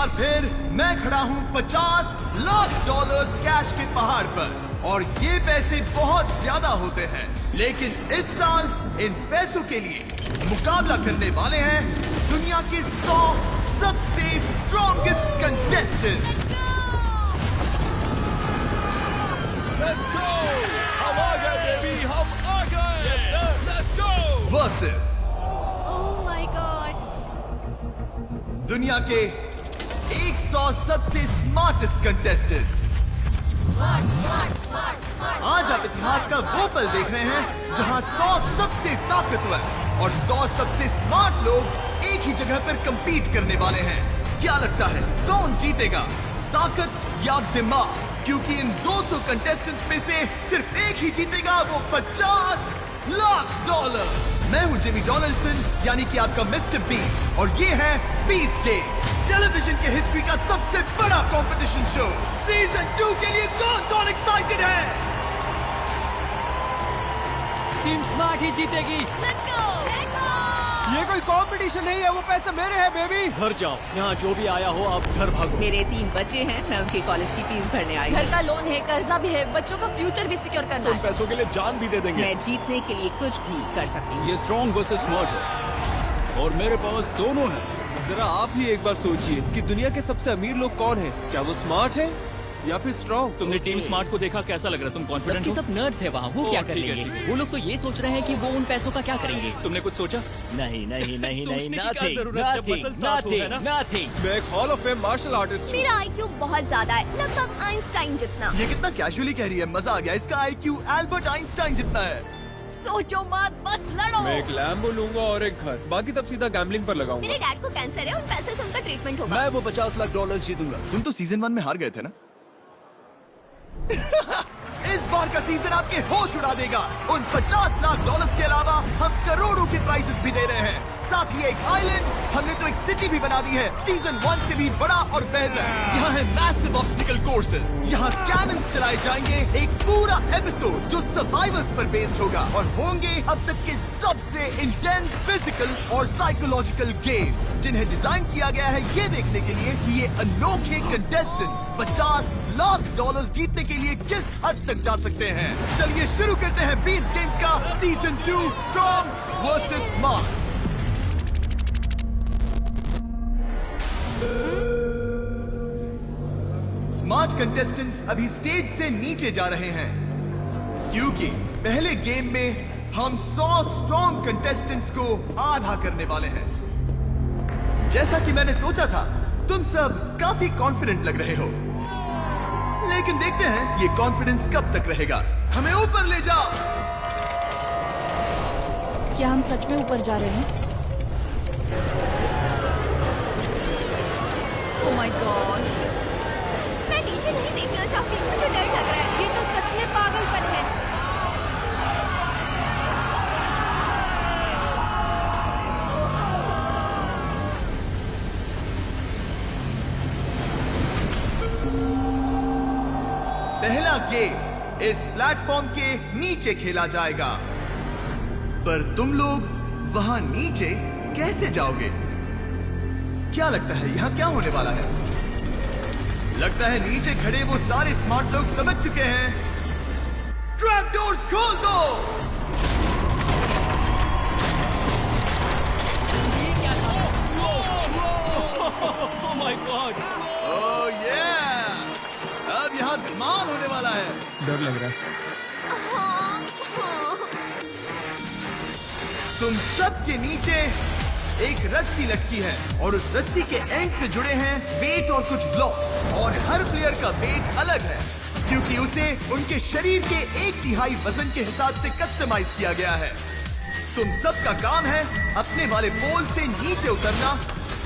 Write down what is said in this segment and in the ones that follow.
बार फिर मैं खड़ा हूँ 50 लाख डॉलर्स कैश के पहाड़ पर, और ये पैसे बहुत ज्यादा होते हैं, लेकिन इस साल इन पैसों के लिए मुकाबला करने वाले हैं दुनिया के 100 सबसे स्ट्रॉन्गेस्ट कंटेस्टेंट्स। Let's go! हम आ गए बेबी, हम आ गए। Yes sir, let's go! Versus Oh my God! दुनिया के 100 सबसे स्मार्टेस्ट कंटेस्टेंट्स। आज आप इतिहास का वो पल देख रहे हैं जहां 100 सबसे ताकतवर और 100 सबसे स्मार्ट लोग एक ही जगह पर compete करने वाले हैं। क्या लगता है कौन जीतेगा, ताकत या दिमाग? क्योंकि इन 200 कंटेस्टेंट्स में से सिर्फ एक ही जीतेगा, वो 50 लाख डॉलर। मैं हूं जिमी डोनाल्डसन, यानी कि आपका मिस्टर बीस्ट, और ये है बीस्ट गेम्स, टेलीविजन के हिस्ट्री का सबसे बड़ा कंपटीशन शो। सीजन 2 के लिए कौन एक्साइटेड है? टीम स्मार्ट ही जीतेगी। Let's go! Let's go! ये कोई कंपटीशन नहीं है, वो पैसे मेरे हैं बेबी। घर जाओ, यहाँ जो भी आया हो आप घर भागो। मेरे 3 बच्चे हैं, मैं उनकी कॉलेज की फीस भरने आई घर हूँ। का लोन है, कर्जा भी है, बच्चों का फ्यूचर भी सिक्योर करना उन है। पैसों के लिए जान भी दे देंगे। मैं जीतने के लिए कुछ भी कर सकती हूँ। ये स्ट्रॉन्ग वर्सेस स्मार्ट है और मेरे पास दोनों हैं। जरा आप ही एक बार सोचिए कि दुनिया के सबसे अमीर लोग कौन हैं? क्या वो स्मार्ट है या फिर स्ट्रॉन्ग? तुमने टीम स्मार्ट को देखा, कैसा लग रहा है? तुम कॉन्फिडेंट सबके हो? सब नर्ड्स है वहाँ, वो ओह, क्या कर ठीक है, लेंगे? ठीक है। वो लोग तो ये सोच रहे हैं कि वो उन पैसों का क्या करेंगे। तुमने कुछ सोचा? नहीं नहीं नहीं नहीं, सोचने की क्या जरूरत है, जब मसल साथ हो, है ना? नथिंग। मैं एक hall of fame martial artist हूँ। मेरा IQ बहुत ज्यादा है, लगभग आइंस्टाइन जितना। ये कितना कैजुअली कह रही है, मजा आ गया। इसका IQ एल्बर्ट आइंस्टाइन जितना है। सोचो मत, बस लड़ो। मैं एक लैम्बो लूंगा और एक घर, बाकी सब सीधा गैम्बलिंग पर लगाऊंगा। मेरे डैड को कैंसर है, उन पैसे से उनका ट्रीटमेंट होगा। मैं वो 50 लाख डॉलर जीतूंगा। तुम तो सीजन 1 में हार गए थे ना? इस बार का सीजन आपके होश उड़ा देगा। उन 50 लाख डॉलर्स के अलावा हम करोड़ों के प्राइजेस भी दे रहे हैं। साथ ही एक आइलैंड, हमने तो एक सिटी भी बना दी है, सीजन 1 से भी बड़ा और बेहतर। यहाँ है मैसिव ऑब्स्टिकल कोर्सेज, यहाँ कैनन्स चलाए जाएंगे, एक पूरा एपिसोड जो सर्वाइवर्स पर बेस्ड होगा, और होंगे अब तक के सबसे इंटेंस फिजिकल और साइकोलॉजिकल गेम्स, जिन्हें डिजाइन किया गया है ये देखने के लिए कि ये अनोखे कंटेस्टेंट्स 50 लाख डॉलर्स जीतने के लिए किस हद तक जा सकते हैं। चलिए शुरू करते हैं बीस्ट गेम्स का season 2, strong versus smart. Smart contestants अभी स्टेज से नीचे जा रहे हैं, क्योंकि पहले गेम में हम 100 स्ट्रॉन्ग कंटेस्टेंट्स को आधा करने वाले हैं। जैसा कि मैंने सोचा था, तुम सब काफी कॉन्फिडेंट लग रहे हो, लेकिन देखते हैं ये कॉन्फिडेंस कब तक रहेगा। हमें ऊपर ले जाओ। क्या हम सच में ऊपर जा रहे हैं? Oh my gosh! मैं नीचे नहीं देखना चाहती, मुझे डर लग रहा है। ये तो सच में पागलपन है। पहला गेम इस प्लेटफॉर्म के नीचे खेला जाएगा, पर तुम लोग वहां नीचे कैसे जाओगे? क्या लगता है यहाँ क्या होने वाला है? लगता है नीचे खड़े वो सारे स्मार्ट लोग समझ चुके हैं। ट्रैप डोर्स खोल दो। Oh my God! ओह ये अब यहाँ धमाल होने वाला है। डर लग रहा है। तुम सबके नीचे एक रस्सी लटकी है, और उस रस्सी के एंड से जुड़े हैं वेट और कुछ ब्लॉक्स, और हर प्लेयर का वेट अलग है, क्योंकि उसे उनके शरीर के 1/3 वजन के हिसाब से कस्टमाइज किया गया है। तुम सबका काम है अपने वाले पोल से नीचे उतरना,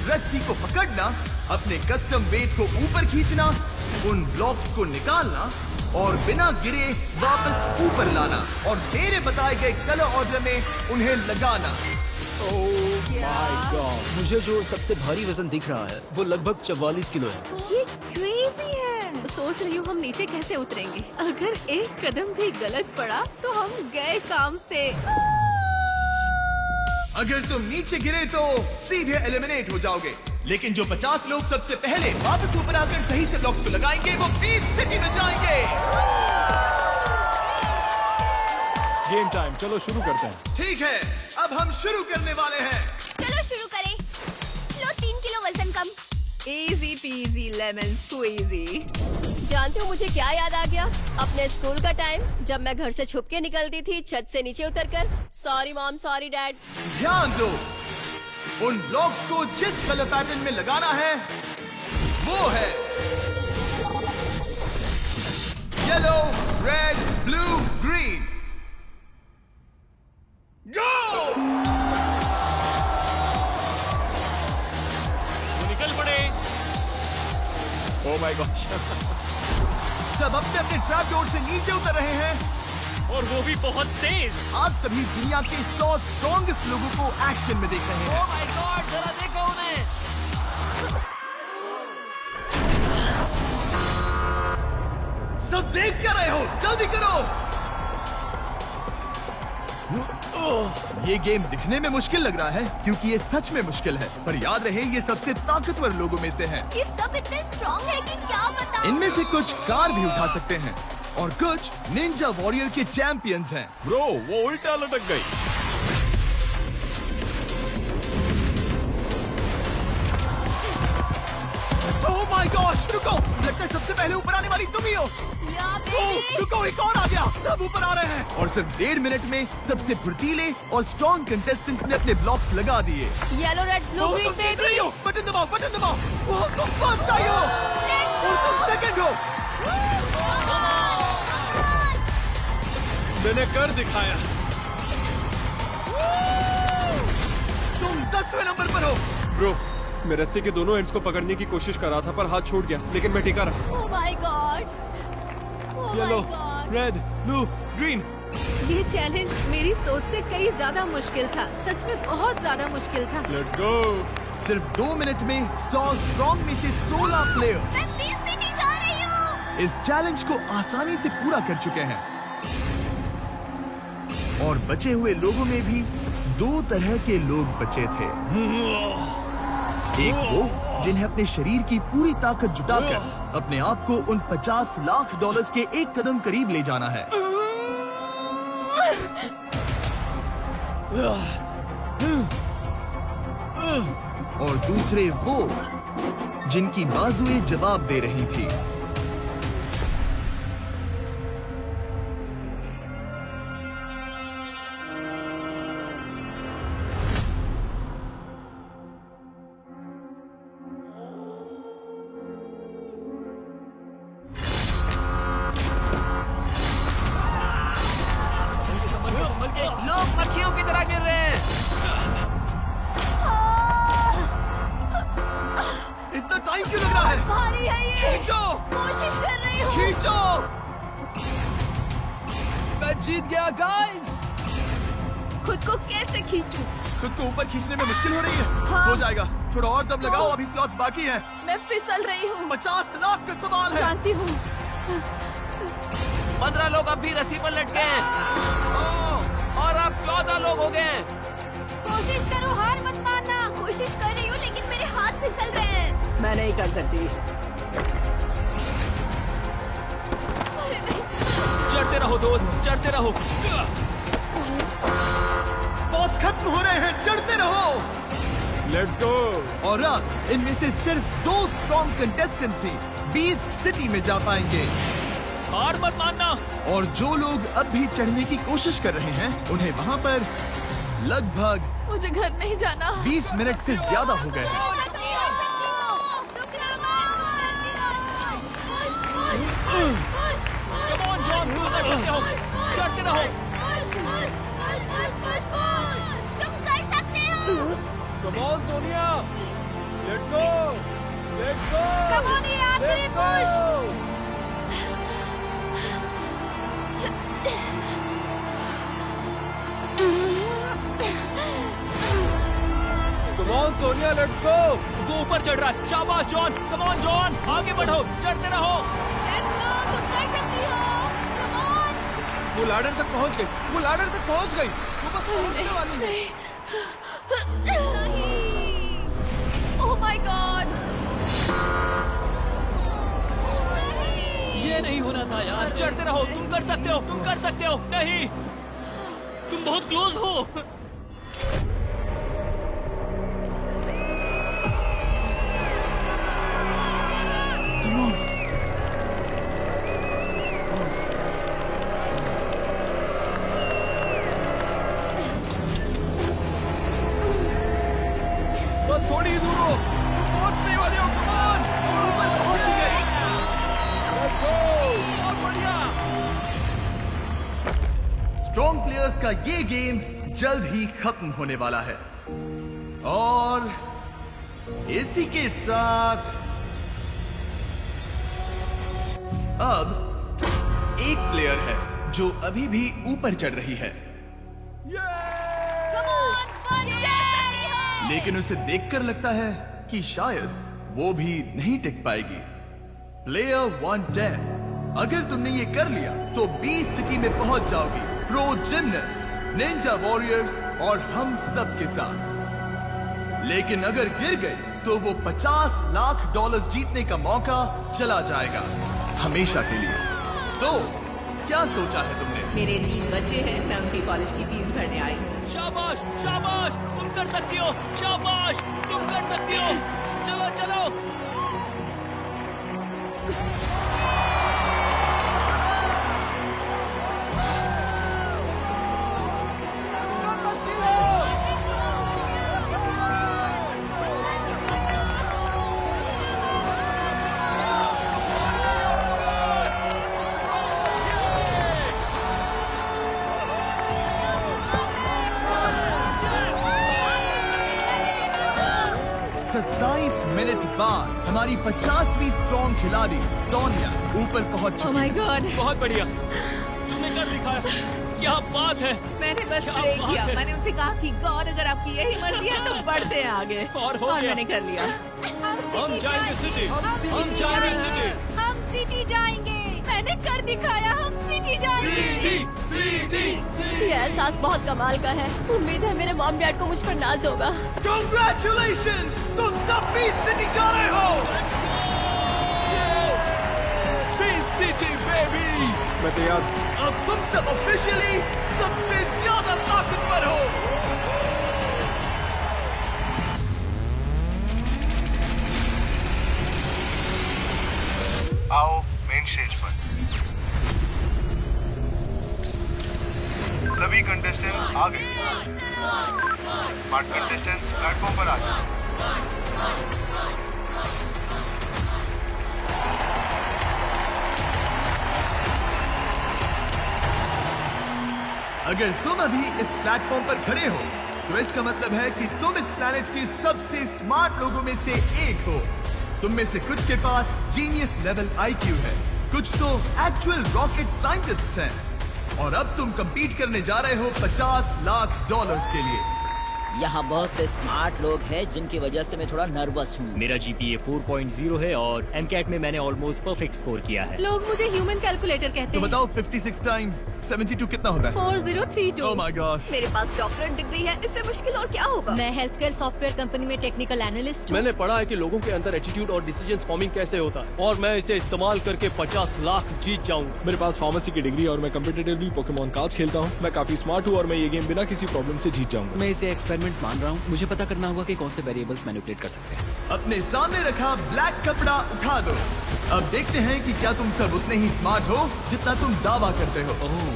रस्सी को पकड़ना, अपने कस्टम वेट को ऊपर खींचना, उन ब्लॉक्स को निकालना और बिना गिरे वापस ऊपर लाना, और मेरे बताए गए कलर ऑर्डर में उन्हें लगाना। मुझे जो सबसे भारी वजन दिख रहा है वो लगभग 44 किलो है। ये क्रेजी है। सोच रही हूँ हम नीचे कैसे उतरेंगे। अगर एक कदम भी गलत पड़ा तो हम गए काम से। अगर तुम नीचे गिरे तो सीधे एलिमिनेट हो जाओगे, लेकिन जो 50 लोग सबसे पहले वापस ऊपर आकर सही से ब्लॉक्स को लगाएंगे वो बीच सिटी में जाएंगे। गेम टाइम, चलो शुरू करते हैं। ठीक है, अब हम शुरू करने वाले हैं। चलो शुरू करें। लो 3 किलो वजन कम। Easy peasy lemon squeezy. जानते हो मुझे क्या याद आ गया? अपने स्कूल का टाइम, जब मैं घर से छुप के निकलती थी छत से नीचे उतरकर। Sorry mom, sorry dad. ध्यान दो, उन ब्लॉक्स को जिस कलर पैटर्न में लगाना है वो है येलो, रेड, ब्लू, ग्रीन। गो! निकल पड़े। Oh my God. सब अपने अपने ट्रैप डोर से नीचे उतर रहे हैं और वो भी बहुत तेज। आप सभी दुनिया के 100 स्ट्रॉन्गेस्ट लोगों को एक्शन में देख रहे हैं। ओह माय गॉड, जरा देखो उन्हें। सब देख क्या रहे हो? जल्दी करो। ये गेम दिखने में मुश्किल लग रहा है क्योंकि ये सच में मुश्किल है, पर याद रहे ये सबसे ताकतवर लोगों में से हैं। ये सब इतने स्ट्रॉन्ग है कि क्या बताऊं। इनमें से कुछ कार भी उठा सकते हैं और कुछ निंजा वॉरियर के चैंपियंस हैं। ब्रो, वो उल्टा लटक गई। ओह माय गॉश, रुको, लगता है सबसे पहले ऊपर आने वाली तुम ही हो। रुको, एक और आ गया। सब ऊपर आ रहे हैं और सिर्फ 1.5 मिनट में सबसे फुर्तीले और स्ट्रॉन्ग कंटेस्टेंट्स ने अपने ब्लॉक्स लगा दिए। येलो, रेड, ब्लू, ओह, ग्रीन तुम जीत रही बेबी। हो। बटन दबाओ, बटन दबाओ। ओह, तुम फर्स्ट आई हो और तुम सेकंड हो। मैंने कर दिखाया। तुम 10वें नंबर पर हो। ब्रो, मैं रस्सी के दोनों एंड्स को पकड़ने की कोशिश कर रहा था पर हाथ छूट गया, लेकिन मैं टिका रहा। Oh my God. Oh my yellow, God. Red, blue, green. ये चैलेंज मेरी सोच से कई ज्यादा मुश्किल था। सच में बहुत ज्यादा मुश्किल था। Let's go. सिर्फ 2 मिनट में 100 स्ट्रॉन्ग में से 16 प्लेयर मैं बीच सिटी जा रही हूँ। इस चैलेंज को आसानी से पूरा कर चुके हैं और बचे हुए लोगों में भी 2 तरह के लोग बचे थे। एक वो जिन्हें अपने शरीर की पूरी ताकत जुटाकर अपने आप को उन $50 लाख के एक कदम करीब ले जाना है, और दूसरे वो जिनकी बाजुएं जवाब दे रही थी। लोग मक्खियों की तरह गिर रहे हैं। इतना टाइम क्यों लग रहा है? भारी है ये। खींचो, कोशिश कर रही हूँ। खींचो। मैं जीत गया गाइस। खुद को कैसे खींचूं? खुद को ऊपर खींचने में मुश्किल हो रही है। हाँ। हो जाएगा, थोड़ा और दम लगाओ, अभी स्लॉट्स बाकी हैं। मैं फिसल रही हूँ। 50 लाख का सवाल है। जानती हूँ। 15 लोग अब भी रस्सी पर लटके हैं। ओह, और अब 14 लोग हो गए हैं। कोशिश करो, हार मत मानना। कोशिश कर रही हूँ लेकिन मेरे हाथ फिसल रहे हैं। मैं नहीं कर सकती। अरे नहीं। चढ़ते रहो दोस्त, चढ़ते रहो। स्पॉट्स खत्म हो रहे हैं, चढ़ते रहो। Let's go. और अब इनमें से सिर्फ 2 स्ट्रॉन्ग कंटेस्टेंट्स ही बीस्ट सिटी में जा पाएंगे। हार मत मानना। और जो लोग अब भी चढ़ने की कोशिश कर रहे हैं उन्हें वहाँ पर लगभग मुझे घर नहीं जाना। 20 मिनट से ज्यादा हो गए हैं। कम ऑन जॉन, तुम कर सकते हो। चढ़ते रहो। तुम कर सकते हो। Come on Sonia, let's go, let's go. Come on, ये आखिरी push। Come on Sonia, let's go. वो ऊपर चढ़ रहा है। शाबाश जॉन, कम ऑन जॉन, आगे बढ़ो, चढ़ते रहो। Let's go, तुम कर सकती हो। Come on। वो लैडर तक पहुंच गई, वो लैडर तक पहुंच गई, वो बस पहुंचने वाली है। नहीं। Oh my God! ये नहीं होना था यार। चढ़ते रहो, तुम कर सकते हो, तुम कर सकते हो। नहीं, तुम बहुत क्लोज हो। बस थोड़ी ही दूर हो, पहुंचने वाले हो। कम ऑन, ऊपर पहुंच ही गए। लेट्स गो, बहुत बढ़िया। स्ट्रॉन्ग प्लेयर्स का ये गेम जल्द ही खत्म होने वाला है और इसी के साथ अब एक प्लेयर है जो अभी भी ऊपर चढ़ रही है, लेकिन उसे देखकर लगता है कि शायद वो भी नहीं टिक पाएगी। प्लेयर 110, अगर तुमने ये कर लिया तो 20 सिटी में पहुंच जाओगी प्रो जिमनास्ट्स, निंजा वॉरियर्स और हम सब के साथ। लेकिन अगर गिर गई तो वो $50 लाख जीतने का मौका चला जाएगा हमेशा के लिए। तो क्या सोचा है तुमने? मेरे 3 बच्चे हैं, मैं उनकी कॉलेज की फीस भरने आई हूँ। शाबाश, शाबाश, तुम कर सकती हो। शाबाश, तुम कर सकती हो। चलो चलो। मिनट बाद हमारी 50वीं स्ट्रॉन्ग खिलाड़ी सोनिया ऊपर पहुंच ओह चुकी माय है। गॉड! बहुत बढ़िया, तुमने कर दिखाया। क्या बात है। मैंने बस क्या प्रे बात किया। है। मैंने उनसे कहा कि गॉड अगर आपकी यही मर्जी है तो बढ़ते हैं आगे। और हो गया। मैंने कर लिया। हम जाएंगे सिटी, हम जाएंगे सिटी। हम सिटी जाएंगे। मैंने कर दिखाया, हम सिटी जाएंगे। City, city. ये एहसास बहुत कमाल का है। उम्मीद है मेरे मॉम डैड को मुझ पर नाज होगा। Congratulations! तुम सब 20 सिटी जा रहे हो। City baby. मैं तैयार। अब तुम सब ऑफिशियली सबसे ज्यादा ताकतवर हो। आओ मेन स्टेज पर। सभी कंटेस्टेंट आ गए। स्मार्ट कंटेस्टेंट प्लेटफॉर्म पर आ जाए। अगर तुम अभी इस प्लेटफॉर्म पर खड़े हो तो इसका मतलब है कि तुम इस प्लेनेट के सबसे स्मार्ट लोगों में से एक हो। तुम में से कुछ के पास जीनियस लेवल IQ है, कुछ तो एक्चुअल रॉकेट साइंटिस्ट्स हैं, और अब तुम compete करने जा रहे हो $50 लाख के लिए। यहाँ बहुत से स्मार्ट लोग हैं जिनकी वजह से मैं थोड़ा नर्वस हूँ। मेरा GPA 4.0 है और MCAT में मैंने ऑलमोस्ट परफेक्ट स्कोर किया है। लोग मुझे ह्यूमन कैलकुलेटर कहते तो हैं। बताओ 56 टाइम्स 72 कितना होता है? 4032। Oh my gosh! मेरे पास डॉक्टरेट डिग्री है, इससे मुश्किल और क्या होगा। मैं हेल्थ केयर सॉफ्टवेयर कंपनी में टेक्निकल एनालिस्ट हूँ। मैंने पढ़ा है कि लोगों के अंदर एटीट्यूड और डिसीजन फॉर्मिंग कैसे होता है, और मैं इसे इस्तेमाल करके 50 लाख जीत जाऊंगा। मेरे पास फार्मेसी की डिग्री और मैं कम्पिटिटिवली पोकेमॉन कार्ड्स खेलता हूँ। मैं काफी स्मार्ट हूँ और मैं ये गेम बिना किसी प्रॉब्लम से जीत जाऊंगा। मैं इसे एक्सपेरिमेंट मान रहा हूँ। मुझे पता करना होगा कि कौन से वेरिएबल्स मैनिपुलेट कर सकते हैं। अपने सामने रखा ब्लैक कपड़ा उठा दो। अब देखते हैं कि क्या तुम सब उतने ही स्मार्ट हो जितना तुम दावा करते हो। ओह,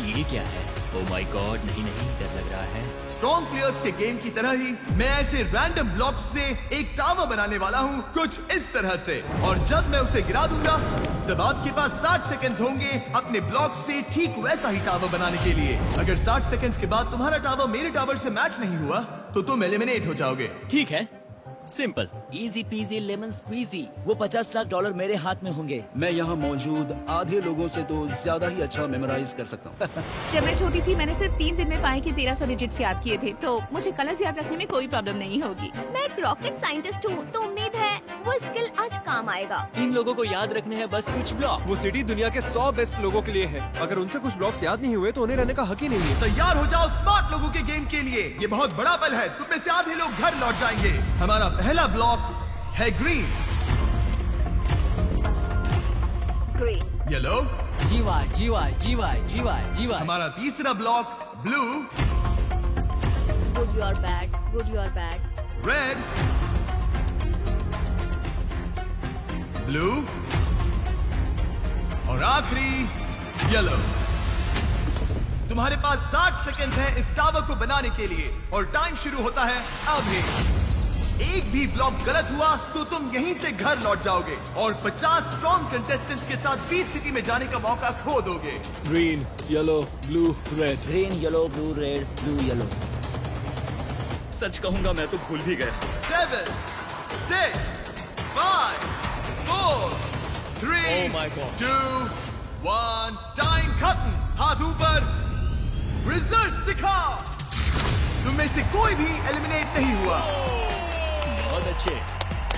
ये क्या है? ओह माय गॉड, नहीं नहीं, डर लग रहा है। स्ट्रॉन्ग प्लेयर्स के गेम की तरह ही मैं ऐसे रैंडम ब्लॉक्स से एक टावर बनाने वाला हूँ, कुछ इस तरह से, और जब मैं उसे गिरा दूंगा तब आपके पास 60 सेकंड्स होंगे अपने ब्लॉक से ठीक वैसा ही टावर बनाने के लिए। अगर 60 सेकंड्स के बाद तुम्हारा टावर मेरे टावर से मैच नहीं हुआ तो तुम एलिमिनेट हो जाओगे। ठीक है, simple. Easy peasy lemon squeezy. वो $50 लाख मेरे हाथ में होंगे। मैं यहाँ मौजूद आधे लोगों से तो ज्यादा ही अच्छा मेमोराइज कर सकता हूँ। जब मैं छोटी थी मैंने सिर्फ 3 दिन में पाए कि 1300 डिजिट्स याद किए थे, तो मुझे कलर्स याद रखने में कोई प्रॉब्लम नहीं होगी। मैं एक रॉकेट साइंटिस्ट हूँ, तो उम्मीद है वो स्किल आज काम आएगा। 3 लोगों को याद रखने हैं बस कुछ ब्लॉक। वो सिटी दुनिया के 100 बेस्ट लोगों के लिए है। अगर उनसे कुछ ब्लॉक्स याद नहीं हुए तो उन्हें रहने का हक ही नहीं है। तैयार हो जाओ स्मार्ट लोगों के गेम के लिए। ये बहुत बड़ा पल है, तुम में से आधे लोग घर लौट जाएंगे। हमारा पहला ब्लॉक है green, green, yellow. G Y G Y G Y G Y G Y. हमारा तीसरा block blue, good you are bad, good you are bad, red, blue और आखिरी येलो। तुम्हारे पास 60 सेकंड है इस टावर को बनाने के लिए और टाइम शुरू होता है अभी। एक भी ब्लॉक गलत हुआ तो तुम यहीं से घर लौट जाओगे और 50 स्ट्रॉन्ग कंटेस्टेंट्स के साथ 20 सिटी में जाने का मौका खो दोगे। Green, yellow, blue, red. Green yellow blue red blue yellow. सच कहूंगा मैं तो भूल भी गया। 7, 6, 5, 4, 3, Oh my God. 2, 1, टाइम खत्म। हाथ ऊपर, रिजल्ट्स दिखाओ। तुम में से कोई भी एलिमिनेट नहीं हुआ। बहुत अच्छे।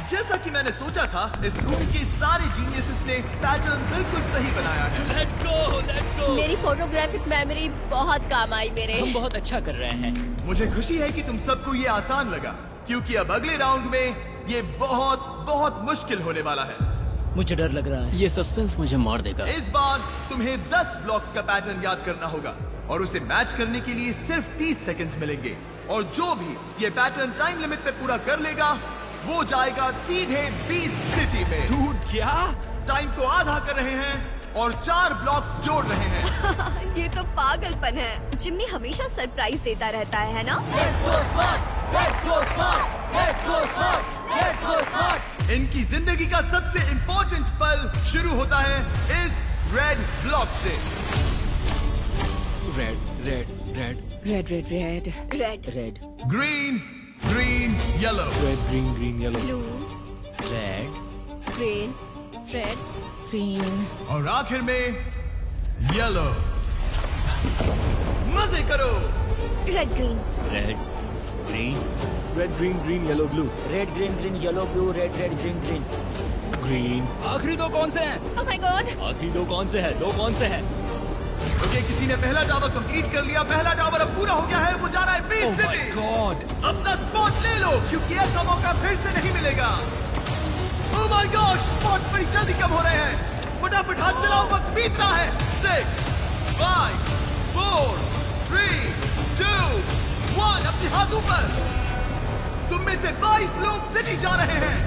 जैसा कि मैंने सोचा था, इस मूवी के सारे जीनियसेस ने पैटर्न बिल्कुल सही बनाया है। Let's go, let's go. मेरी फोटोग्राफिक मेमोरी बहुत काम आई मेरे। हम बहुत अच्छा कर रहे हैं। मुझे खुशी है कि तुम सबको ये आसान लगा, क्योंकि अब अगले राउंड में ये बहुत बहुत मुश्किल होने वाला है। मुझे डर लग रहा है। ये सस्पेंस मुझे मार देगा। इस बार तुम्हें 10 ब्लॉक्स का पैटर्न याद करना होगा और उसे मैच करने के लिए सिर्फ 30 सेकंड्स मिलेंगे। और जो भी ये पैटर्न टाइम लिमिट पे पूरा कर लेगा वो जाएगा सीधे 20 सिटी में। डूड, क्या? टाइम को आधा कर रहे हैं और 4 ब्लॉक्स जोड़ रहे हैं। ये तो पागलपन है। जिम्मी हमेशा सरप्राइज देता रहता है ना? इनकी जिंदगी का सबसे इंपॉर्टेंट पल शुरू होता है इस रेड ब्लॉक से। Red red red red red red red, red green, green, yellow. Red, green, green, yellow. Blue, red green, red, green. और आखिर में येलो। मजे करो। Red, green, red green red, green, green, yellow, blue. Red green green yellow blue red red green green. Green. आखिरी दो कौन से हैं? Oh my God. आखिरी दो कौन से है? दो कौन से है? ओके, किसी ने पहला टावर कंप्लीट कर लिया। पहला टावर अब पूरा हो गया है। वो जा रहा है 20 सिटी। गॉड। अपना स्पॉट ले लो, क्योंकि ऐसा मौका फिर से नहीं मिलेगा। ओह माय गॉड, स्पॉट बड़ी जल्दी कम हो रहे हैं। फटाफट हाथ चलाओ, वक्त बीत रहा है। 6, 5, 4, 3, 2, 1। अपने हाथ ऊपर। तुम में से 22 लोग सिटी जा रहे हैं।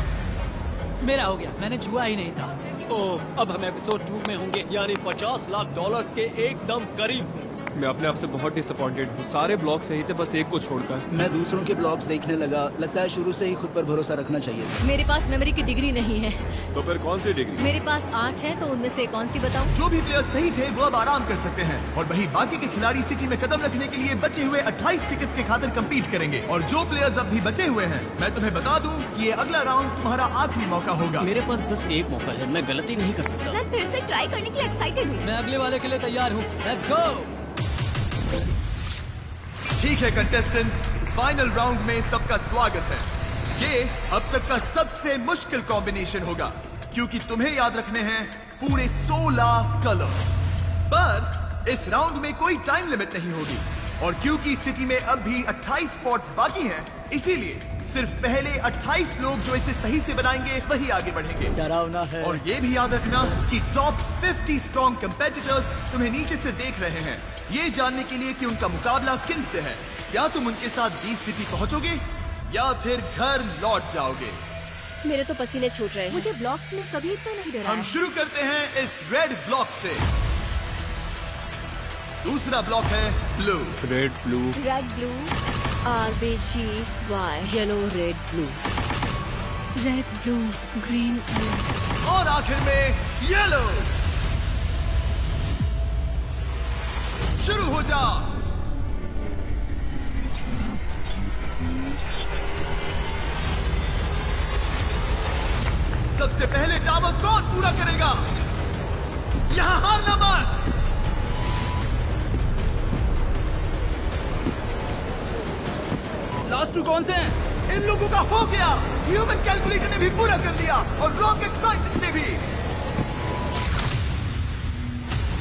मेरा हो गया, मैंने छुआ ही नहीं था। ओह, अब हम एपिसोड 2 में होंगे, यानी $50 लाख के एकदम करीब हूँ। मैं अपने आप से बहुत डिसअपॉइंटेड हूँ। सारे ब्लॉग सही थे, बस एक को छोड़कर। मैं दूसरों के ब्लॉग्स देखने लगा। लगता है शुरू से ही खुद पर भरोसा रखना चाहिए। मेरे पास मेमोरी की डिग्री नहीं है। तो फिर कौन सी डिग्री? मेरे पास 8 है, तो उनमें से कौन सी बताऊं? जो भी प्लेयर्स सही थे वो अब आराम कर सकते हैं और वही बाकी के खिलाड़ी सिटी में कदम रखने के लिए बचे हुए 28 टिकट्स के खातिर compete करेंगे। और जो प्लेयर्स अब भी बचे हुए हैं, मैं तुम्हें बता दूं कि ये अगला राउंड तुम्हारा आखिरी मौका होगा। मेरे पास बस एक मौका है, मैं गलती नहीं कर सकता। मैं फिर से ट्राई करने के लिए एक्साइटेड हूँ। मैं अगले वाले के लिए तैयार हूँ। Let's go. ठीक है कंटेस्टेंट्स, फाइनल राउंड में सबका स्वागत है। ये अब तक का सबसे मुश्किल कॉम्बिनेशन होगा, क्योंकि तुम्हें याद रखने हैं पूरे 16 कलर्स। पर इस राउंड में कोई टाइम लिमिट नहीं होगी और क्योंकि सिटी में अब भी 28 स्पॉट्स बाकी हैं, इसीलिए सिर्फ पहले 28 लोग जो इसे सही से बनाएंगे वही आगे बढ़ेंगे। डरावना है। और ये भी याद रखना कि टॉप 50 स्ट्रॉन्ग कंपेटिटर्स तुम्हें नीचे से देख रहे हैं, ये जानने के लिए कि उनका मुकाबला किन से है। क्या तुम उनके साथ 20 सिटी पहुंचोगे या फिर घर लौट जाओगे? मेरे तो पसीने छूट रहे हैं। मुझे ब्लॉक्स में कभी इतना नहीं डरा हम है। शुरू करते हैं इस रेड ब्लॉक से। दूसरा ब्लॉक है blue. Red, blue. Red, blue, RBGY, yellow, red, blue. Red, blue, green, blue. और आखिर में येलो। शुरू हो जा। सबसे पहले टावर कौन पूरा करेगा? यहां हारना मत। लास्ट टू कौन से हैं? इन लोगों का हो गया। ह्यूमन कैलकुलेटर ने भी पूरा कर दिया और रॉकेट साइंटिस्ट ने भी।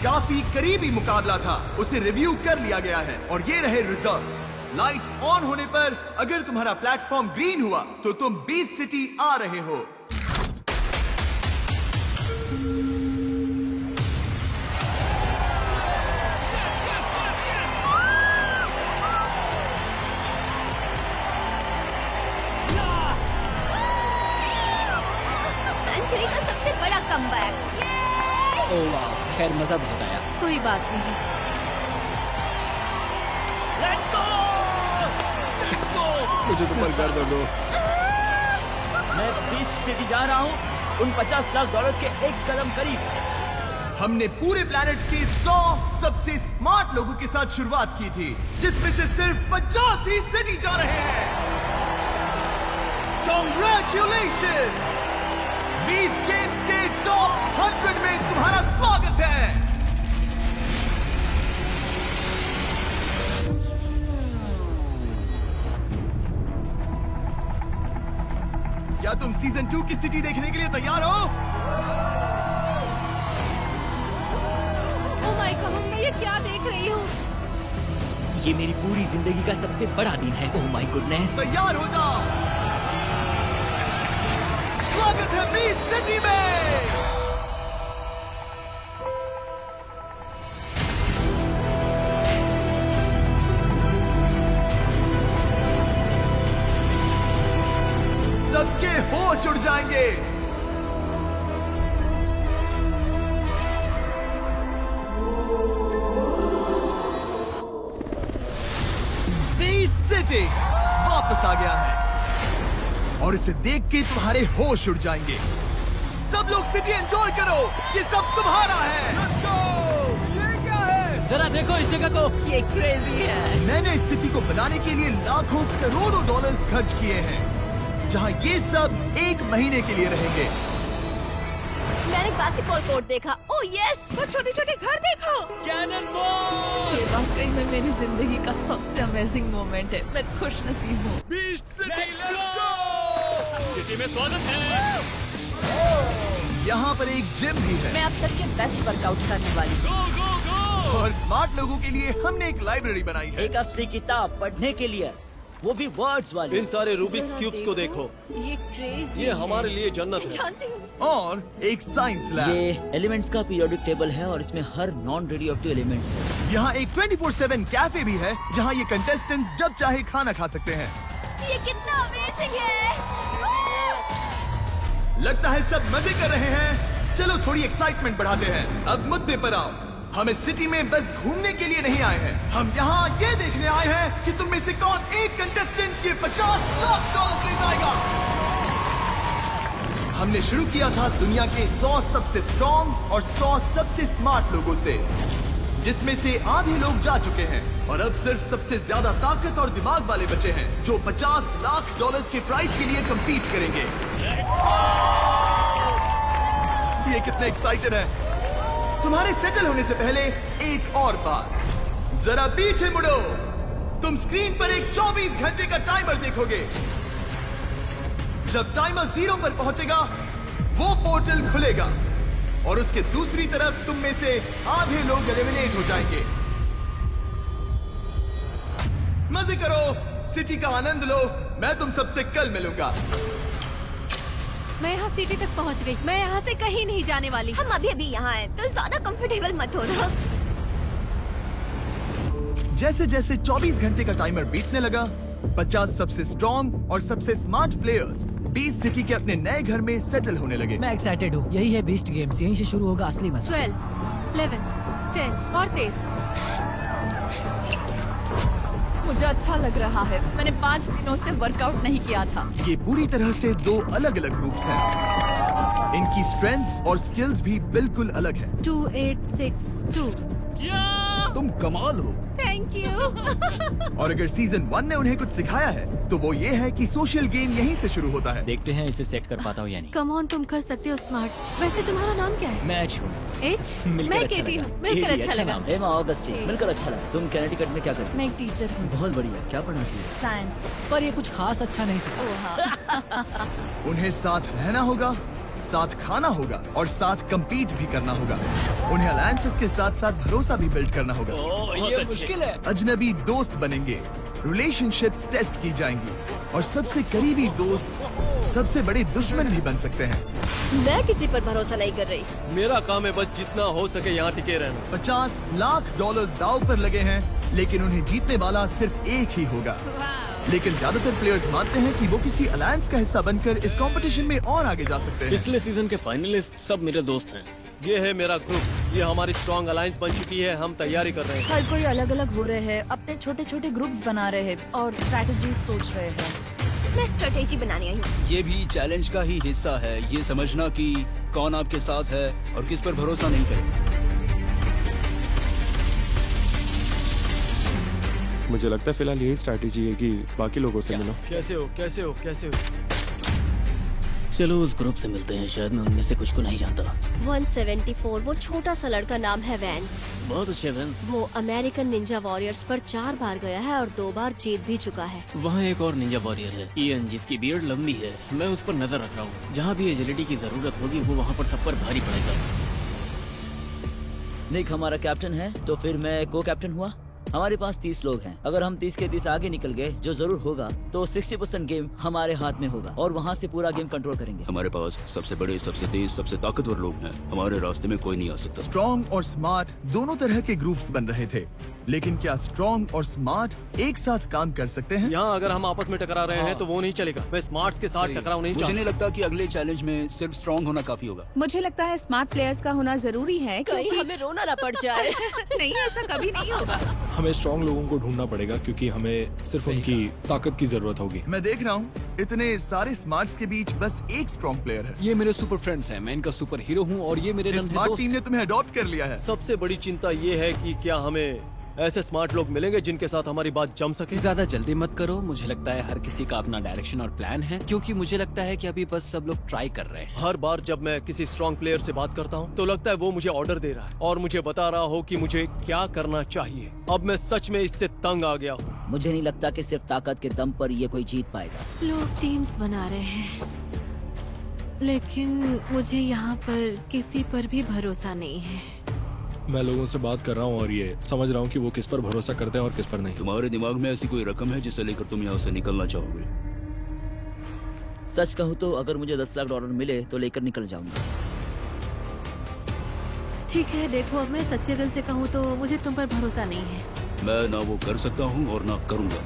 काफी करीबी मुकाबला था, उसे रिव्यू कर लिया गया है और ये रहे रिजल्ट्स। लाइट्स ऑन होने पर अगर तुम्हारा प्लेटफॉर्म ग्रीन हुआ तो तुम बीस्ट सिटी आ रहे हो। सेंचुरी का सबसे बड़ा कमबैक। ओह वाह, खैर मजा बहुत आया। कोई बात नहीं। Let's go, let's go. मुझे तो पर कर दो। मैं बीस्ट सिटी जा रहा हूँ, उन $50 लाख के एक कदम करीब। हमने पूरे प्लेनेट के 100 सबसे स्मार्ट लोगों के साथ शुरुआत की थी, जिसमें से सिर्फ 50 ही सिटी जा रहे हैं। Congratulations! 20 गेम्स के टॉप 100 में तुम्हारा स्वागत है। क्या तुम सीजन 2 की सिटी देखने के लिए तैयार हो? ओह माय गॉड, मैं ये क्या देख रही हूँ? ये मेरी पूरी जिंदगी का सबसे बड़ा दिन है। Oh my goodness. तैयार हो जाओ। स्वागत है बीस्ट सिटी में। सबके होश उड़ जाएंगे। बीस्ट सिटी वापस आ गया है और इसे देख के तुम्हारे होश उड़ जाएंगे। सब लोग सिटी एंजॉय करो, ये सब तुम्हारा है। ये क्या है? जरा देखो इस जगह को, ये क्रेजी है। मैंने इस सिटी को बनाने के लिए लाखों करोड़ों डॉलर्स खर्च किए हैं, जहां ये सब 1 महीने के लिए रहेंगे। मैंने बास्केटबॉल कोर्ट देखा। ओह यस, वो छोटे छोटे घर देखो। Cannon ball. ये वाकई में मेरी जिंदगी का सबसे अमेजिंग मोमेंट है। मैं खुश नसीब हूँ। Beast city, let's go. City में स्वागत है। यहाँ पर एक जिम भी है मैं अब तक के बेस्ट वर्कआउट करने वाली हूँ। गो गो गो। और स्मार्ट लोगों के लिए हमने एक लाइब्रेरी बनाई है। एक असली किताब पढ़ने के लिए, वो भी वर्ड्स वाली। इन सारे रूबिक्स जरा क्यूब्स को देखो। ये क्रेजी। ये हमारे लिए जन्नत है। जानती हूँ। और एक साइंस लैब। ये एलिमेंट्स का पीरियोडिक टेबल है और इसमें हर नॉन रेडियोएक्टिव एलिमेंट्स है। यहाँ एक 24/7 कैफे भी है, जहाँ ये कंटेस्टेंट्स जब चाहे खाना खा सकते हैं। ये कितना अमेजिंग है। लगता है सब मजे कर रहे हैं। चलो थोड़ी एक्साइटमेंट बढ़ाते हैं। अब मुद्दे पर आओ। हम इस सिटी में बस घूमने के लिए नहीं आए हैं, हम यहाँ ये देखने आए हैं कि तुम में से कौन एक कंटेस्टेंट ये $50 लाख ले जाएगा। हमने शुरू किया था दुनिया के 100 सबसे स्ट्रॉन्ग और 100 सबसे स्मार्ट लोगों से, जिसमें से आधे लोग जा चुके हैं और अब सिर्फ सबसे ज्यादा ताकत और दिमाग वाले बचे हैं, जो $50 लाख के प्राइस के लिए compete करेंगे। ये कितने एक्साइटेड है। तुम्हारे सेटल होने से पहले एक और बात, जरा पीछे मुड़ो। तुम स्क्रीन पर एक 24 घंटे का टाइमर देखोगे। जब टाइमर 0 पर पहुंचेगा, वो पोर्टल खुलेगा और उसके दूसरी तरफ तुम में से आधे लोग एलिमिनेट हो जाएंगे। मजे करो, सिटी का आनंद लो। मैं तुम सबसे कल मिलूंगा। मैं यहाँ सिटी तक पहुँच गई। मैं यहाँ से कहीं नहीं जाने वाली। हम अभी अभी यहाँ हैं, तो ज्यादा कंफर्टेबल मत होना। जैसे जैसे 24 घंटे का टाइमर बीतने लगा, 50 सबसे स्ट्रॉन्ग और सबसे स्मार्ट प्लेयर्स बीस्ट सिटी के अपने नए घर में सेटल होने लगे। मैं एक्साइटेड हूँ। यही है बीस्ट गेम्स, यहीं से शुरू होगा असली मजा। 12, 11, 10 और तेज। मुझे अच्छा लग रहा है। मैंने 5 दिनों से वर्कआउट नहीं किया था। ये पूरी तरह से 2 अलग अलग ग्रुप्स हैं। इनकी स्ट्रेंथ्स और स्किल्स भी बिल्कुल अलग है। 2, 8, 6, 2। तुम कमाल हो। Thank you. और अगर सीजन 1 ने उन्हें कुछ सिखाया है, तो वो ये है कि सोशल गेम यहीं से शुरू होता है। देखते हैं इसे सेट कर पाता हूँ या नहीं। कम ऑन, तुम कर सकते हो स्मार्ट। वैसे तुम्हारा नाम क्या है? मैं एच हूँ। एच? मिलकर मैं अच्छा केटी लगा। हूँ। मिलकर अच्छा लगा। एमा ऑगस्टी, मिलकर अच्छा लगा। तुम कैनेडिकट में क्या करती हो? मैं एक टीचर हूँ। बहुत बढ़िया। क्या पढ़ाती है? साइंस। पर ये कुछ खास अच्छा नहीं सिखा। उन्हें साथ रहना होगा, साथ खाना होगा और साथ compete भी करना होगा। उन्हें अलायंसेस के साथ साथ भरोसा भी बिल्ड करना होगा। ये मुश्किल है। अजनबी दोस्त बनेंगे, रिलेशनशिप्स टेस्ट की जाएंगी और सबसे करीबी दोस्त सबसे बड़े दुश्मन भी बन सकते हैं। मैं किसी पर भरोसा नहीं कर रही। मेरा काम है बस जितना हो सके यहाँ टिके रहना। $50 लाख दांव पर लगे हैं, लेकिन उन्हें जीतने वाला सिर्फ एक ही होगा। लेकिन ज्यादातर प्लेयर्स मानते हैं कि वो किसी अलायंस का हिस्सा बनकर इस कंपटीशन में और आगे जा सकते हैं। पिछले सीजन के फाइनलिस्ट सब मेरे दोस्त हैं। ये है मेरा ग्रुप, ये हमारी स्ट्रॉन्ग अलायंस बन चुकी है। हम तैयारी कर रहे हैं। हर कोई अलग अलग हो रहे हैं, अपने छोटे छोटे ग्रुप्स बना रहे हैं और स्ट्रैटेजी सोच रहे हैं। मैं स्ट्रेटेजी बनाने आई हूँ। ये भी चैलेंज का ही हिस्सा है, ये समझना कि कौन आपके साथ है और किस पर भरोसा नहीं करे। मुझे लगता है फिलहाल यही स्ट्रैटेजी है कि बाकी लोगों से मिलो। कैसे हो? चलो उस ग्रुप से मिलते हैं, शायद मैं उनमें से कुछ को नहीं जानता। 174, वो छोटा सा लड़का नाम है वैंस। बहुत अच्छे वैंस। वो अमेरिकन निंजा वॉरियर्स पर 4 बार गया है और 2 बार जीत भी चुका है। वहाँ एक और निंजा वॉरियर है, इयन, जिसकी बियर्ड लंबी है। मैं उस पर नजर रख रहा हूँ। जहाँ भी एजिलिटी की जरूरत होगी वो वहाँ पर सब पर भारी पड़ेगा। निक हमारा कैप्टन है, तो फिर मैं को कैप्टन हुआ। हमारे पास 30 लोग हैं। अगर हम 30 के 30 आगे निकल गए, जो जरूर होगा, तो 60% गेम हमारे हाथ में होगा और वहाँ से पूरा गेम कंट्रोल करेंगे। हमारे पास सबसे बड़े, सबसे तेज, सबसे ताकतवर लोग हैं। हमारे रास्ते में कोई नहीं आ सकता। स्ट्रॉन्ग और स्मार्ट दोनों तरह के ग्रुप्स बन रहे थे, लेकिन क्या स्ट्रॉन्ग और स्मार्ट एक साथ काम कर सकते हैं? यहाँ अगर हम आपस में टकरा रहे हैं तो वो नहीं चलेगा। मैं स्मार्ट्स के साथ टकराव नहीं मुझे चाहता। नहीं लगता कि अगले चैलेंज में सिर्फ स्ट्रॉन्ग होना काफी होगा। मुझे लगता है स्मार्ट प्लेयर्स का होना जरूरी है, कहीं क्योंकि हमें रोना ना पड़ जाए। नहीं, ऐसा कभी नहीं होगा। हमें स्ट्रॉन्ग लोगों को ढूंढना पड़ेगा क्योंकि हमें सिर्फ उनकी ताकत की जरूरत होगी। मैं देख रहा हूँ इतने सारे स्मार्ट्स के बीच बस एक स्ट्रॉन्ग प्लेयर है। ये मेरे सुपर फ्रेंड्स हैं, मैं इनका सुपर हीरो हूँ और ये मेरे स्मार्ट टीम ने तुम्हें अडॉप्ट कर लिया है। सबसे बड़ी चिंता ये है कि क्या हमें ऐसे स्मार्ट लोग मिलेंगे जिनके साथ हमारी बात जम सके। ज्यादा जल्दी मत करो, मुझे लगता है हर किसी का अपना डायरेक्शन और प्लान है, क्योंकि मुझे लगता है कि अभी बस सब लोग ट्राई कर रहे हैं। हर बार जब मैं किसी स्ट्रॉन्ग प्लेयर से बात करता हूँ तो लगता है वो मुझे ऑर्डर दे रहा है और मुझे बता रहा हो कि मुझे क्या करना चाहिए। अब मैं सच में इससे तंग आ गया हूँ। मुझे नहीं लगता कि सिर्फ ताकत के दम पर ये कोई जीत पाएगा। लोग टीम्स बना रहे हैं, लेकिन मुझे यहाँ पर किसी पर भी भरोसा नहीं है। मैं लोगों से बात कर रहा हूँ और ये समझ रहा हूँ कि वो किस पर भरोसा करते हैं और किस पर नहीं। तुम्हारे दिमाग में ऐसी कोई रकम है जिसे लेकर तुम यहाँ से निकलना चाहोगे? सच कहूँ तो अगर मुझे $10 लाख मिले तो लेकर निकल जाऊंगा। ठीक है, देखो, अब मैं सच्चे दिल से कहूँ तो मुझे तुम पर भरोसा नहीं है। मैं ना वो कर सकता हूँ और ना करूँगा।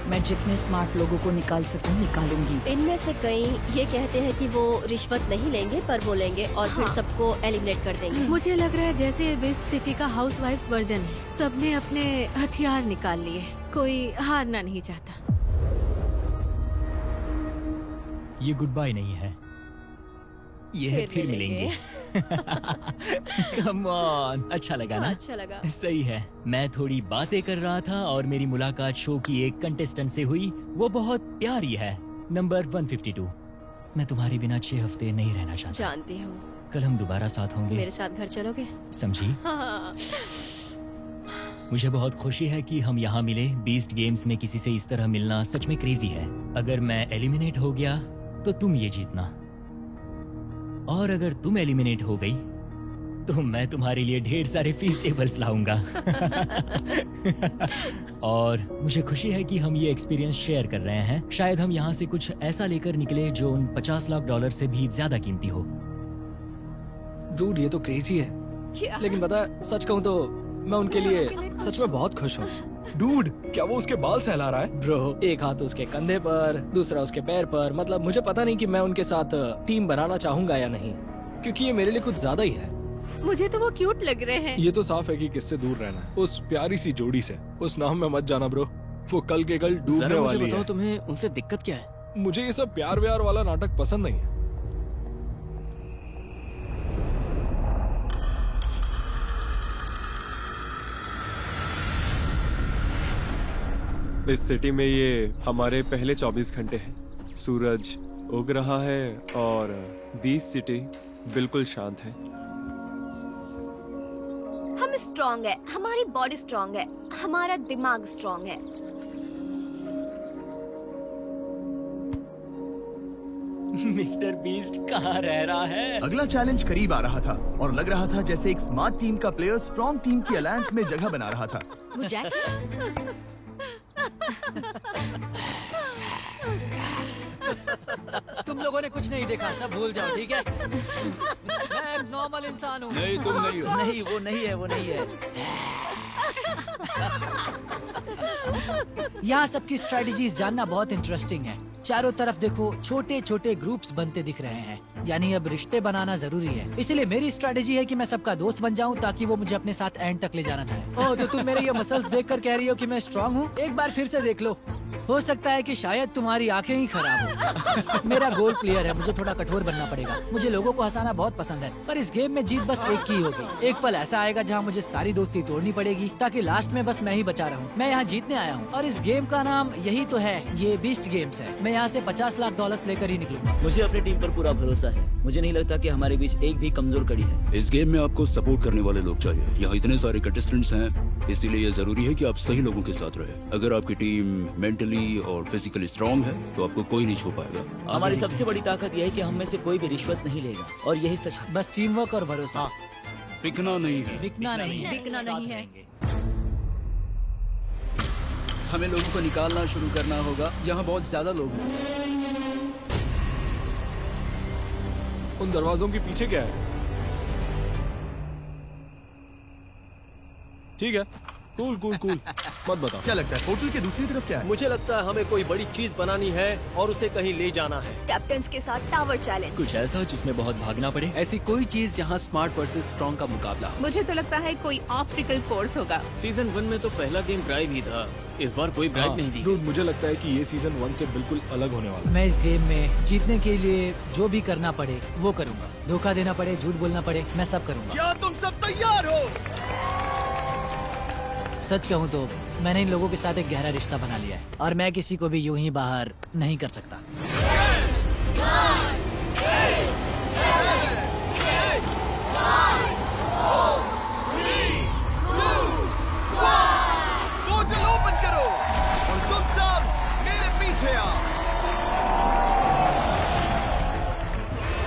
मैं जितने स्मार्ट लोगों को निकाल सकूं निकालूंगी। इनमें से कई ये कहते हैं कि वो रिश्वत नहीं लेंगे पर वो लेंगे और फिर सबको एलिमिनेट कर देंगे। मुझे लग रहा है जैसे ये बेस्ट सिटी का हाउसवाइफ्स वर्जन है। सबने अपने हथियार निकाल लिए, कोई हारना नहीं चाहता। ये गुड बाय नहीं है, ये है फिर मिलेंगे। कम ऑन, अच्छा लगा ना? अच्छा लगा। सही है। मैं थोड़ी बातें कर रहा था और मेरी मुलाकात शो की एक कंटेस्टेंट से हुई। वो बहुत प्यारी है, नंबर 152। मैं तुम्हारे बिना 6 हफ्ते नहीं रहना चाहता। जानती हूँ। कल हम दोबारा साथ होंगे। मेरे साथ घर चलोगे? समझी? हाँ। मुझे बहुत खुशी है कि हम यहाँ मिले। बीस्ट गेम्स में किसी से इस तरह मिलना सच में क्रेजी है। अगर मैं एलिमिनेट हो गया तो तुम ये जीतना, और अगर तुम एलिमिनेट हो गई तो मैं तुम्हारे लिए ढेर सारे फीस टेबल्स लाऊंगा। और मुझे खुशी है कि हम ये एक्सपीरियंस शेयर कर रहे हैं। शायद हम यहाँ से कुछ ऐसा लेकर निकले जो उन $50 लाख से भी ज्यादा कीमती हो। डूड, ये तो क्रेजी है, लेकिन पता है, सच कहूँ तो मैं उनके लिए सच में बहुत खुश हूँ। डूड, क्या वो उसके बाल सहला रहा है? ब्रो, एक हाथ उसके कंधे पर, दूसरा उसके पैर पर। मतलब मुझे पता नहीं कि मैं उनके साथ टीम बनाना चाहूंगा या नहीं, क्योंकि ये मेरे लिए कुछ ज्यादा ही है। मुझे तो वो क्यूट लग रहे हैं। ये तो साफ है कि किससे दूर रहना है। उस प्यारी सी जोड़ी से। उस नाम में मत जाना ब्रो, वो कल के कल डूबने वाली है। तुम्हें उनसे दिक्कत क्या है? मुझे ये सब प्यार व्यार वाला नाटक पसंद नहीं है। इस सिटी में ये हमारे पहले 24 घंटे हैं। सूरज उग रहा है और 20 सिटी बिल्कुल शांत है। हम स्ट्रॉन्ग है, हमारी बॉडी स्ट्रॉन्ग है, हमारा दिमाग स्ट्रॉन्ग है। मिस्टर बीस्ट कहाँ रह रहा है? अगला चैलेंज करीब आ रहा था और लग रहा था जैसे एक स्मार्ट टीम का प्लेयर स्ट्रॉन्ग टीम की अलायंस में जगह बना रहा था। वो तुम लोगों ने कुछ नहीं देखा, सब भूल जाओ, ठीक है? मैं एक नॉर्मल इंसान हूँ। नहीं, तुम नहीं हो। नहीं, वो नहीं है, वो नहीं है। यहाँ सबकी स्ट्रेटजीज जानना बहुत इंटरेस्टिंग है। चारों तरफ देखो, छोटे छोटे ग्रुप्स बनते दिख रहे हैं, यानी अब रिश्ते बनाना जरूरी है। इसलिए मेरी स्ट्रेटजी है कि मैं सबका दोस्त बन जाऊं ताकि वो मुझे अपने साथ एंड तक ले जाना चाहे। ओह, तो तुम मेरे ये मसल्स देखकर कह रही हो कि मैं स्ट्रांग हूँ? एक बार फिर से देख लो। हो सकता है कि शायद तुम्हारी आंखें ही खराब हो। मेरा गोल क्लियर है, मुझे थोड़ा कठोर बनना पड़ेगा। मुझे लोगों को हंसाना बहुत पसंद है, पर इस गेम में जीत बस एक की होगी। एक पल ऐसा आएगा जहाँ मुझे सारी दोस्ती तोड़नी पड़ेगी ताकि लास्ट में बस मैं ही बचा रहूं। मैं यहाँ जीतने आया हूँ और इस गेम का नाम यही तो है, ये बीस्ट गेम्स है। मैं यहाँ से $50 लाख लेकर ही निकलूंगा। मुझे अपनी टीम पर पूरा भरोसा है। मुझे नहीं लगता कि हमारे बीच एक भी कमजोर कड़ी है। इस गेम में आपको सपोर्ट करने वाले लोग चाहिए। यहाँ इतने सारे कंटेस्टेंट्स हैं, इसीलिए ये जरूरी है कि आप सही लोगों के साथ रहे। अगर आपकी टीम मेंटली और फिजिकली स्ट्रांग है तो आपको कोई नहीं छू पाएगा। हमारी सबसे बड़ी ताकत यह है कि हम में से कोई भी रिश्वत नहीं लेगा, और यही सच है। बस टीम वर्क और भरोसा। बिकना नहीं है। बिकना नहीं है। बिकना नहीं है। हमें लोगों को निकालना शुरू करना होगा। यहाँ बहुत ज्यादा लोग हैं। उन दरवाजों के पीछे क्या है? ठीक है, कूल कूल कूल। मत बताओ। क्या लगता है पोर्टल के दूसरी तरफ क्या है? मुझे लगता है हमें कोई बड़ी चीज बनानी है और उसे कहीं ले जाना है। कैप्टन्स के साथ टावर चैलेंज। कुछ ऐसा जिसमें बहुत भागना पड़े? ऐसी कोई चीज जहाँ स्मार्ट वर्सेस स्ट्रॉन्ग का मुकाबला। मुझे तो लगता है कोई ऑब्स्टिकल कोर्स होगा। सीजन 1 में तो पहला गेम ड्राइव ही था, इस बार कोई ड्राइव नहीं दी। Dude, मुझे लगता है कि ये सीजन 1 से बिल्कुल अलग होने वाला है। मैं इस गेम में जीतने के लिए जो भी करना पड़े वो करूंगा। धोखा देना पड़े, झूठ बोलना पड़े, मैं सब करूंगा। क्या तुम सब तैयार हो? सच कहूँ तो मैंने इन लोगों के साथ एक गहरा रिश्ता बना लिया है और मैं किसी को भी यूं ही बाहर नहीं कर सकता। पोर्टल ओपन करो और तुम सब मेरे पीछे आओ।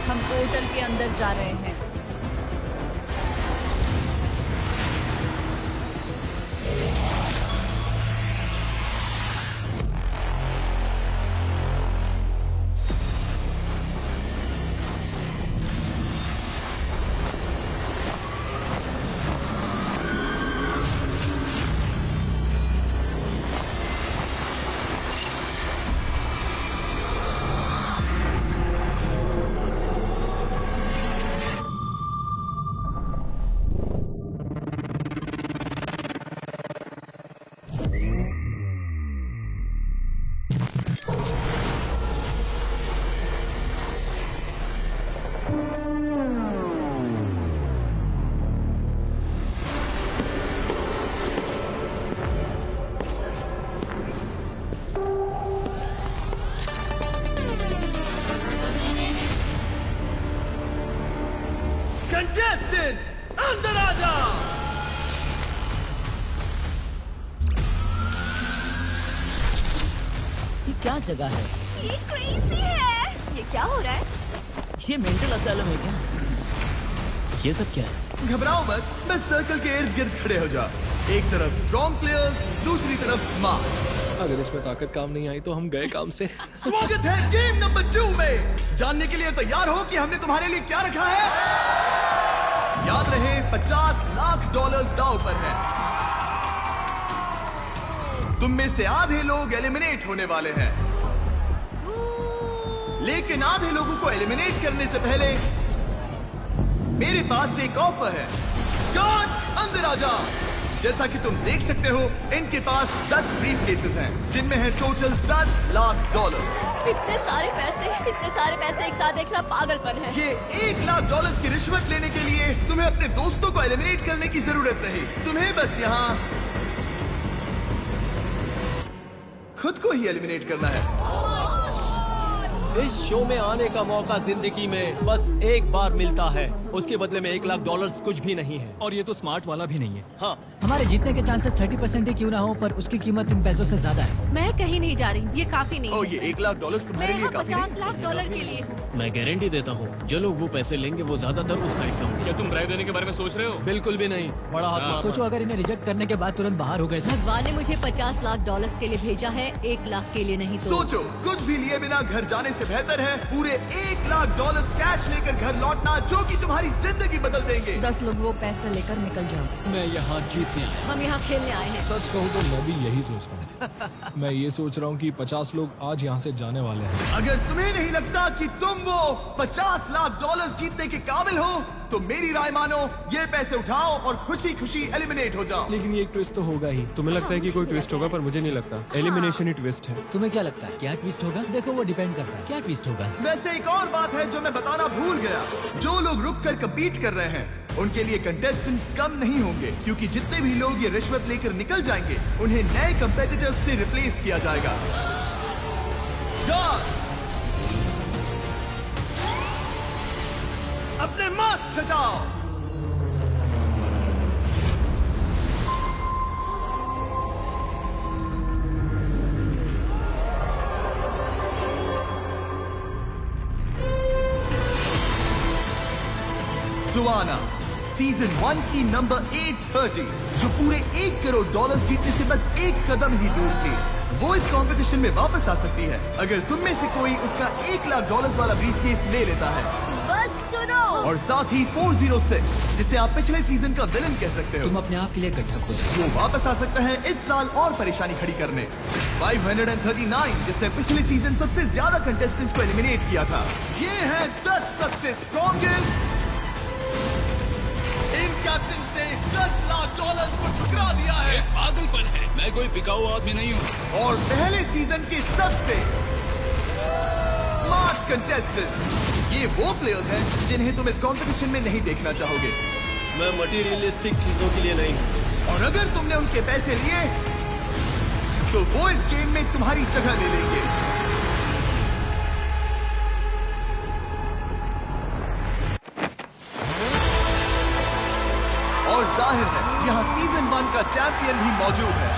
हम पोर्टल के अंदर जा रहे हैं। कंटेस्टेंट्स अंदर आ जाओ। ये क्या जगह है? ये क्रेजी है। ये क्या हो रहा है? ये मेंटल असाइलम है क्या? ये सब क्या है? घबराओ मत, मैं सर्कल के इर्द गिर्द खड़े हो जा। एक तरफ स्ट्रॉन्ग प्लेयर्स, दूसरी तरफ स्मार्ट। अगर इसमें ताकत काम नहीं आई तो हम गए काम से। स्वागत है गेम नंबर 2 में। जानने के लिए तैयार हो कि हमने तुम्हारे लिए क्या रखा है? याद रहे $50 लाख दांव पर है। तुम में से आधे लोग एलिमिनेट होने वाले हैं, लेकिन आधे लोगों को एलिमिनेट करने से पहले मेरे पास एक ऑफर है। गॉड, अंदर आ जाओ। जैसा कि तुम देख सकते हो, इनके पास 10 ब्रीफ केसेस हैं, जिनमें है टोटल $10 लाख। इतने सारे पैसे एक साथ देखना पागलपन है। ये $1 लाख की रिश्वत लेने के लिए तुम्हें अपने दोस्तों को एलिमिनेट करने की जरूरत नहीं। तुम्हें बस यहाँ खुद को ही एलिमिनेट करना है। इस शो में आने का मौका जिंदगी में बस एक बार मिलता है, उसके बदले में $1,00,000 कुछ भी नहीं है। और ये तो स्मार्ट वाला भी नहीं है। हाँ, हमारे जीतने के चांसेस 30% ही क्यों ना हो, पर उसकी कीमत इन पैसों से ज्यादा है। मैं कहीं नहीं जा रही, ये काफी नहीं ओ, है। ये $1,00,000 मैं तुम्हारे लिए यहाँ काफी $50 नहीं? लाख डॉलर के लिए हूँ। मैं गारंटी देता हूँ जो लोग वो पैसे लेंगे वो ज्यादातर उस साइड से होंगे। क्या तुम ड्राइव देने के बारे में सोच रहे हो? बिल्कुल भी नहीं। बड़ा हाथ मार। सोचो अगर इन्हें रिजेक्ट करने के बाद तुरंत बाहर हो गए तो। भगवान ने मुझे $50 लाख के लिए भेजा है, 1 लाख के लिए नहीं। तो सोचो, कुछ भी लिए बिना घर जाने से बेहतर है पूरे $1,00,000 कैश लेकर घर लौटना, जो कि तुम्हारी जिंदगी बदल देंगे। 10 लोग वो पैसे लेकर निकल जाओ। मैं यहाँ जीतने आया। हम यहाँ खेलने आए हैं। सच कहूँ तो मैं भी यही सोच रहा हूँ। मैं ये सोच रहा हूँ कि 50 लोग आज यहाँ से जाने वाले हैं। अगर तुम्हें नहीं लगता कि तुम वो $50 लाख जीतने के काबिल हो, तो मेरी राय मानो, ये पैसे उठाओ और खुशी खुशी एलिमिनेट हो जाओ। लेकिन ये ट्विस्ट तो होगा ही। तुम्हें लगता है कि कोई ट्विस्ट होगा, पर मुझे नहीं लगता। एलिमिनेशन ही ट्विस्ट है। तुम्हें क्या लगता है? क्या ट्विस्ट होगा? देखो वो डिपेंड करता है। क्या ट्विस्ट होगा? वैसे एक और बात है जो मैं बताना भूल गया। जो लोग रुक कर कम्पीट कर रहे हैं उनके लिए कंटेस्टेंट्स कम नहीं होंगे, क्योंकि जितने भी लोग ये रिश्वत लेकर निकल जाएंगे उन्हें नए कंपेटिटर्स से रिप्लेस किया जाएगा। अपने मास्क हटाओ। दुआना सीजन 1 की नंबर 830, जो पूरे $1 करोड़ जीतने से बस एक कदम ही दूर थी, वो इस कंपटीशन में वापस आ सकती है अगर तुम में से कोई उसका $1,00,000 वाला ब्रीफकेस ले लेता है। बस सुनो। और साथ ही 406, जिसे आप पिछले सीजन का विलन कह सकते हो, तुम अपने आप के लिए गड्ढा खोदो। वो वापस आ सकता है इस साल और परेशानी खड़ी करने। 539, जिसने पिछले सीजन सबसे ज्यादा कंटेस्टेंट्स को एलिमिनेट किया था। ये है 10 सबसे स्ट्रॉन्गेस्ट। इन कैप्टन्स ने $10 लाख को ठुकरा दिया है। पागलपन है। मैं कोई बिकाऊ आदमी नहीं हूँ। और पहले सीजन के सबसे स्मार्ट कंटेस्टेंट्स, ये वो प्लेयर्स हैं जिन्हें तुम इस कंपटीशन में नहीं देखना चाहोगे। मैं मटेरियलिस्टिक चीजों के लिए नहीं हूँ। और अगर तुमने उनके पैसे लिए तो वो इस गेम में तुम्हारी जगह ले लेंगे। और जाहिर है यहाँ सीजन 1 का चैंपियन भी मौजूद है।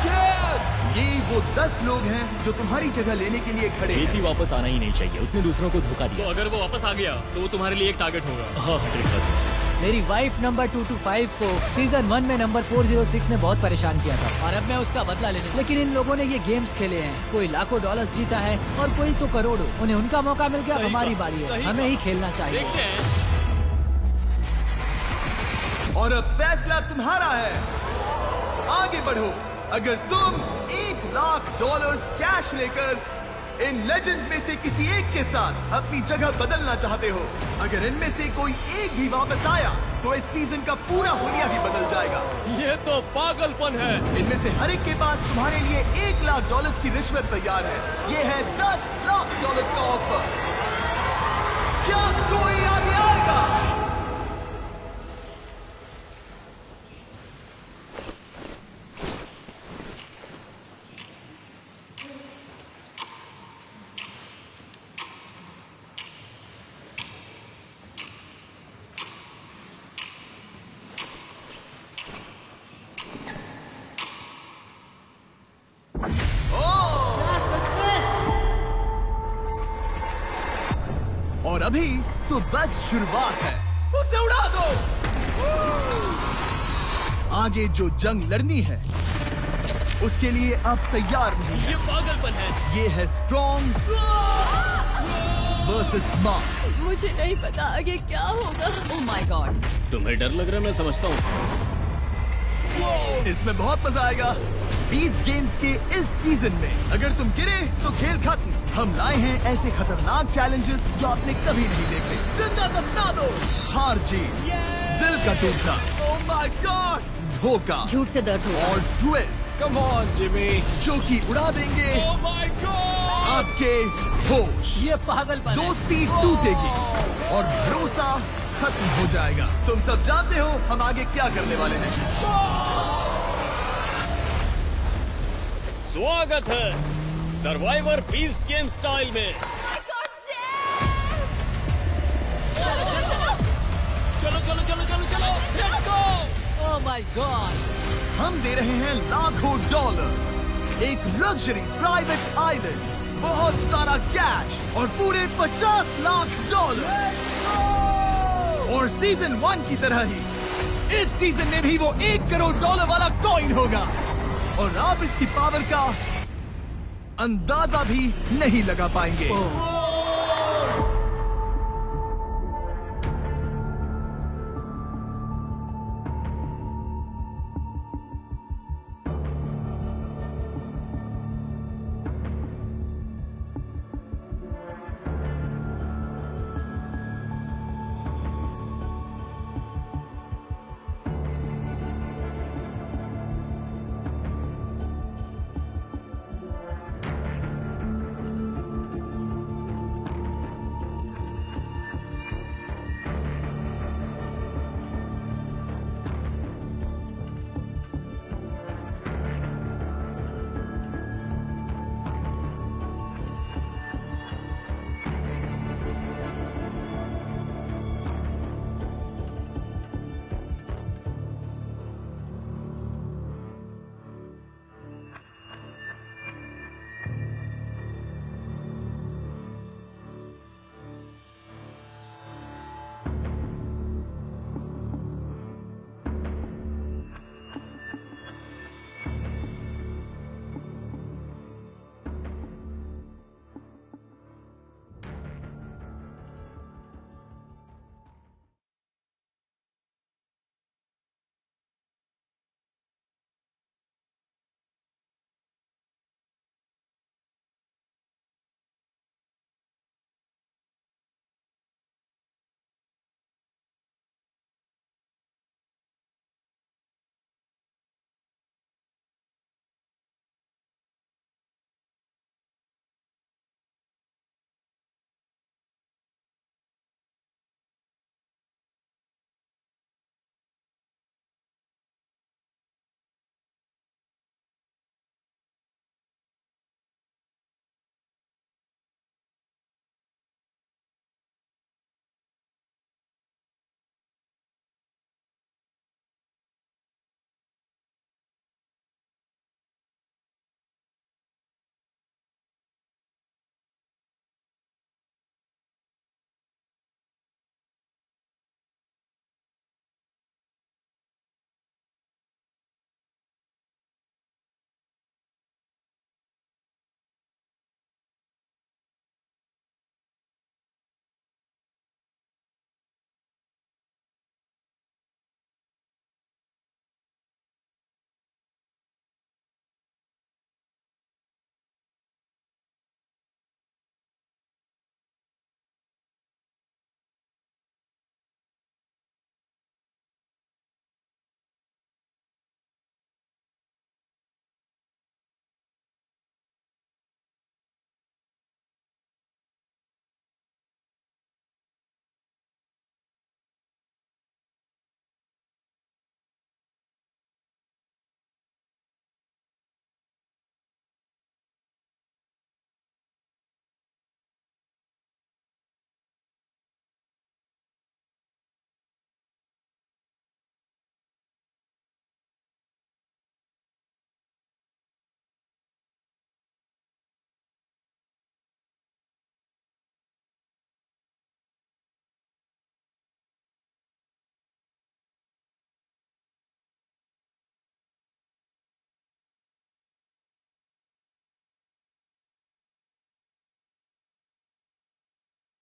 ये वो 10 लोग हैं जो तुम्हारी जगह लेने के लिए खड़े हैं। जेसी वापस आना ही नहीं चाहिए, उसने दूसरों को धोखा दिया। तो अगर वो वापस आ गया तो वो तुम्हारे लिए एक टारगेट होगा। हाँ, 100%। मेरी वाइफ नंबर 225 को सीजन 1 में नंबर 406 ने बहुत परेशान किया था, और अब मैं उसका बदला लेने। लेकिन इन लोगों ने ये गेम्स खेले हैं, कोई लाखों डॉलर्स जीता है और कोई तो करोड़ों। उन्हें उनका मौका मिल गया, हमारी बारी है, हमें ही खेलना चाहिए। देखते हैं। और अब फैसला तुम्हारा है, आगे बढ़ो। अगर तुम $1,00,000 कैश लेकर इन लेजेंड्स में से किसी एक के साथ अपनी जगह बदलना चाहते हो, अगर इनमें से कोई एक भी वापस आया तो इस सीजन का पूरा हुलिया ही बदल जाएगा। ये तो पागलपन है। इनमें से हर एक के पास तुम्हारे लिए $1,00,000 की रिश्वत तैयार है। ये है $10 लाख का ऑफर। क्या कोई आगे आएगा? और अभी तो बस शुरुआत है, उसे उड़ा दो। आगे जो जंग लड़नी है उसके लिए आप तैयार नहीं हैं। ये पागलपन है। ये है स्ट्रॉन्ग वर्सेस स्मार्ट। मुझे नहीं पता आगे क्या होगा। Oh my God. तुम्हें डर लग रहा है, मैं समझता हूँ। इसमें बहुत मजा आएगा। बीस्ट गेम्स के इस सीजन में अगर तुम गिरे तो खेल खत्म। हम लाए हैं ऐसे खतरनाक चैलेंजेस जो आपने कभी नहीं देखे। जिंदा दफना दो, हार जीत, दिल का टूटना, ओह माय गॉड, धोखा, झूठ से दर्द हुआ, और ट्विस्ट, कम ऑन जिमी, जो कि उड़ा देंगे ओह माय गॉड आपके होश। ये पागलपन है। दोस्ती टूटेगी और भरोसा खत्म हो जाएगा। तुम सब जानते हो हम आगे क्या करने वाले हैं। स्वागत है सर्वाइवर बीस्ट गेम स्टाइल में। चलो चलो माय गॉड! हम दे रहे हैं लाखों डॉलर, एक लग्जरी प्राइवेट आइलैंड, बहुत सारा कैश और पूरे 50 लाख डॉलर। और सीजन 1 की तरह ही इस सीजन में भी वो 1 करोड़ डॉलर वाला कॉइन होगा और आप इसकी पावर का अंदाजा भी नहीं लगा पाएंगे।